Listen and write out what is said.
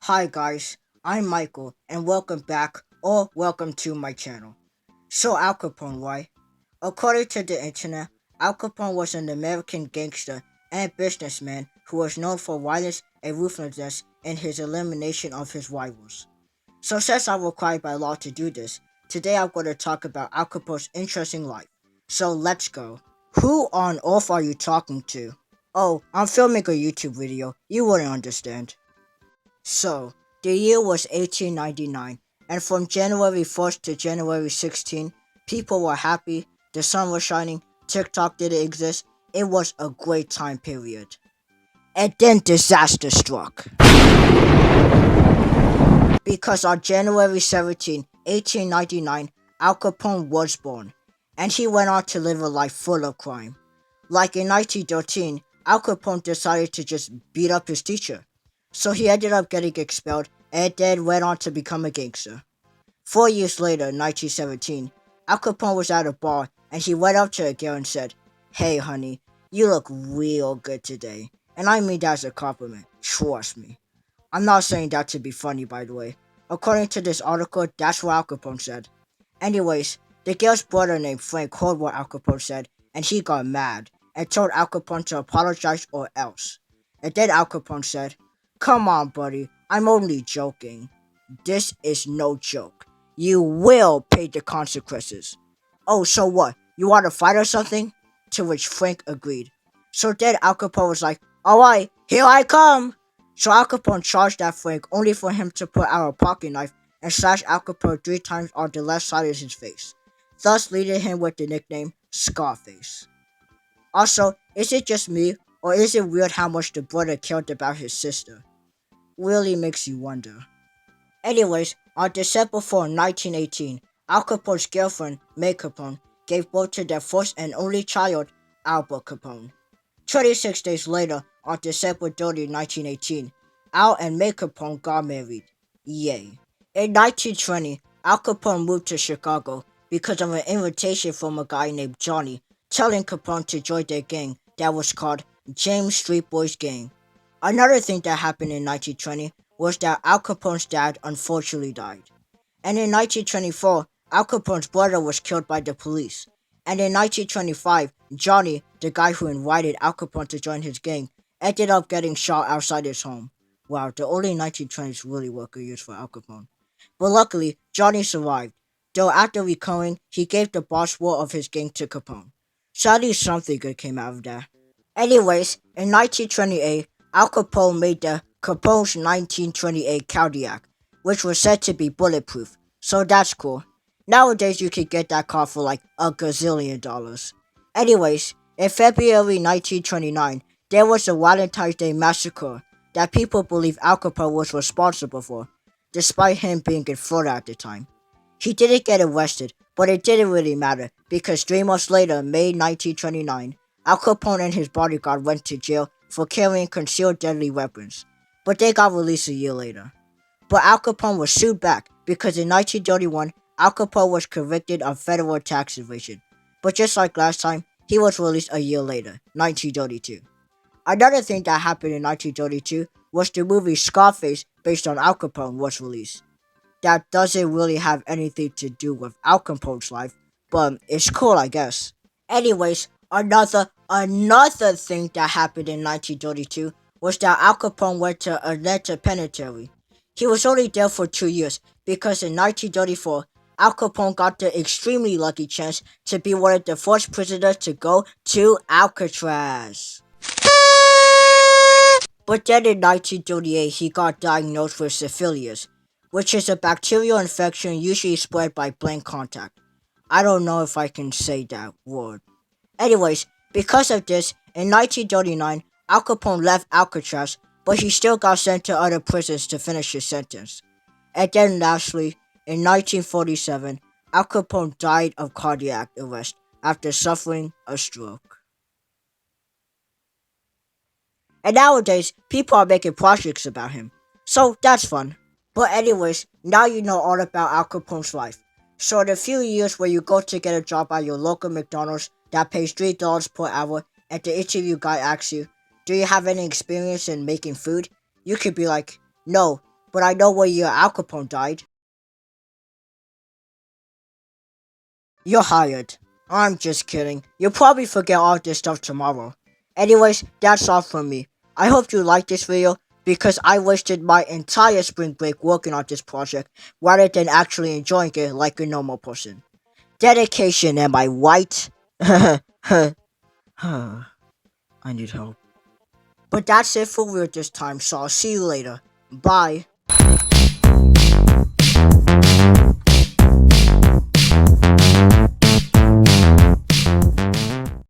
Hi guys, I'm Michael and welcome back or welcome to my channel. So Al Capone, why? According to the internet, Al Capone was an American gangster and businessman who was known for violence and ruthlessness in his elimination of his rivals. So since I'm required by law to do this, today I'm going to talk about Al Capone's interesting life. So let's go. Who on earth are you talking to? Oh, I'm filming a YouTube video. You wouldn't understand. So, the year was 1899, and from January 1st to January 16th, people were happy, the sun was shining, TikTok didn't exist, it was a great time period. And then disaster struck. Because on January 17, 1899, Al Capone was born, and he went on to live a life full of crime. Like in 1913, Al Capone decided to just beat up his teacher. So he ended up getting expelled and then went on to become a gangster. 4 years later, 1917, Al Capone was at a bar and he went up to a girl and said, "Hey honey, you look real good today." And I mean that as a compliment, trust me. I'm not saying that to be funny, by the way. According to this article, that's what Al Capone said. Anyways, the girl's brother named Frank heard what Al Capone said, and he got mad and told Al Capone to apologize or else. And then Al Capone said, "Come on, buddy, I'm only joking. This is no joke. You will pay the consequences." "Oh, so what? You want to fight or something?" To which Frank agreed. So then Al Capone was like, "Alright, here I come." So Al Capone charged at Frank only for him to pull out a pocket knife and slash Al Capone 3 times on the left side of his face, thus leading him with the nickname Scarface. Also, is it just me, or is it weird how much the brother cared about his sister? Really makes you wonder. Anyways, on December 4, 1918, Al Capone's girlfriend, May Capone, gave birth to their first and only child, Albert Capone. 26 days later, on December 30, 1918, Al and May Capone got married. Yay. In 1920, Al Capone moved to Chicago because of an invitation from a guy named Johnny telling Capone to join their gang that was called James Street Boys Gang. Another thing that happened in 1920 was that Al Capone's dad unfortunately died. And in 1924, Al Capone's brother was killed by the police. And in 1925, Johnny, the guy who invited Al Capone to join his gang, ended up getting shot outside his home. Wow, the early 1920s really were good years for Al Capone. But luckily, Johnny survived, though after recovering, he gave the boss war of his gang to Capone. So at least something good came out of that. Anyways, in 1928, Al Capone made the Capone's 1928 Cadillac, which was said to be bulletproof, so that's cool. Nowadays, you could get that car for like a gazillion dollars. Anyways, in February 1929, there was a Valentine's Day massacre that people believe Al Capone was responsible for, despite him being in Florida at the time. He didn't get arrested, but it didn't really matter because 3 months later, May 1929, Al Capone and his bodyguard went to jail for carrying concealed deadly weapons, but they got released a year later. But Al Capone was sued back because in 1931, Al Capone was convicted of federal tax evasion. But just like last time, he was released a year later, 1932. Another thing that happened in 1932 was the movie Scarface, based on Al Capone, was released. That doesn't really have anything to do with Al Capone's life, but it's cool, I guess. Anyways, another thing that happened in 1932 was that Al Capone went to Atlanta Penitentiary. He was only there for 2 years because in 1934, Al Capone got the extremely lucky chance to be one of the first prisoners to go to Alcatraz. But then in 1938, he got diagnosed with syphilis, which is a bacterial infection usually spread by blank contact. I don't know if I can say that word. Anyways, because of this, in 1939, Al Capone left Alcatraz, but he still got sent to other prisons to finish his sentence. And then lastly, in 1947, Al Capone died of cardiac arrest after suffering a stroke. And nowadays, people are making projects about him. So that's fun. But anyways, now you know all about Al Capone's life. So in a few years where you go to get a job at your local McDonald's that pays $3 per hour and the interview guy asks you, "Do you have any experience in making food?" You could be like, "No, But I know what year Al Capone died. You're hired. I'm just kidding. You'll probably forget all this stuff tomorrow. Anyways, that's all from me. I hope you liked this video because I wasted my entire spring break working on this project rather than actually enjoying it like a normal person. Dedication, am I right? I need help. But that's it for real this time, so I'll see you later. Bye.